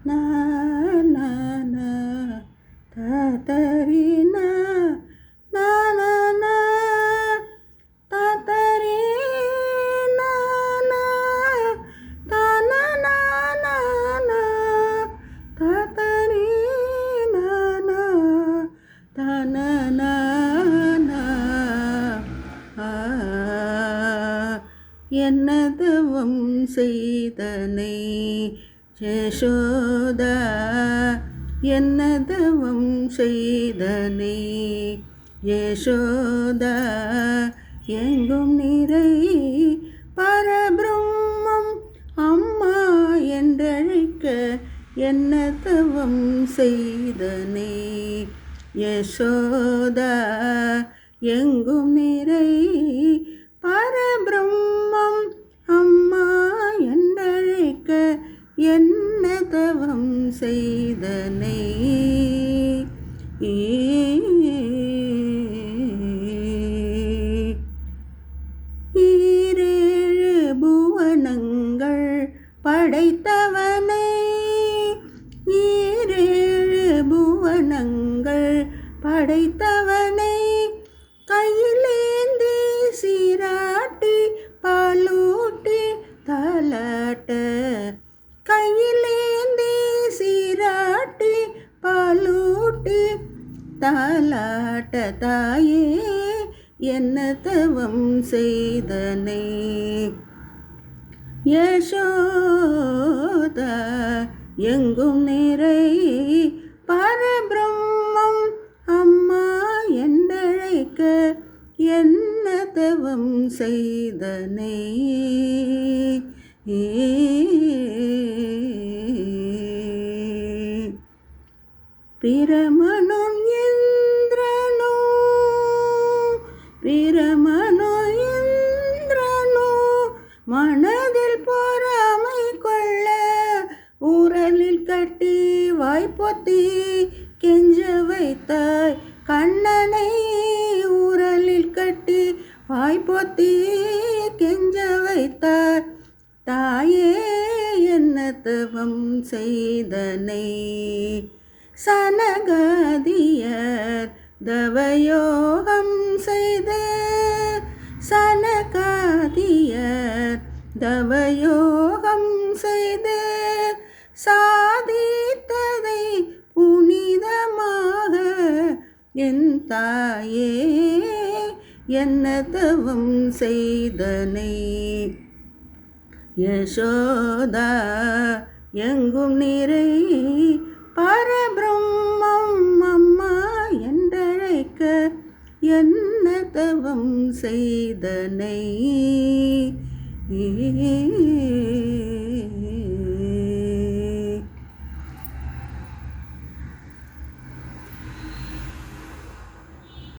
நா நா நா தாத்தரி நா நா நா நா தாத்தரி நா நா தான நா நா நா தாத்தரி நா நா தான நா நா ஆ என்ன தவம் செய்தனை யசோதா என்ன தவம் செய்தனை யசோதா எங்கும் நிறை பரபிரம்மம் அம்மா என்றழைக்க என்ன தவம் செய்தனை யசோதா எங்கும் நிறை பரபிரம்மம் அம்மா என்றழைக்க என்ன தவம் செய்தனை ஈரேழு புவனங்கள் படைத்தவனை ஈரேழு புவனங்கள் படைத்தவனை கையிலேந்தி சீராட்டி பாலூட்டி தாலாட்ட கையிலேந்தி சீராட்டி பாலூட்டி தாலாட்ட தாயே என்ன தவம் செய்தனை யசோதா எங்கும் நிறை பரபிரம்மம் அம்மா என்றழைக்க என்ன தவம் செய்தனை பிரமனும் இந்திரனோ பிரமனோ இந்திரனோ மனதில் பொறாமை கொள்ள ஊரலில் கட்டி வாய்ப்பொத்தி கெஞ்ச வைத்தாய் கண்ணனை ஊரலில் கட்டி வாய்ப்பொத்தி கெஞ்ச வைத்தார் தாயே என்ன தவம் செய்தனை சனகாதியர் தவயோகம் செய்து சனகாதியர் தவயோகம் செய்து சாதித்ததை புனிதமாக என் தாயே என்ன தவம் செய்தனை யசோதா எங்கும் நிறை பரபிரம்மம் அம்மா என்றழைக்க என்ன தவம் செய்தனை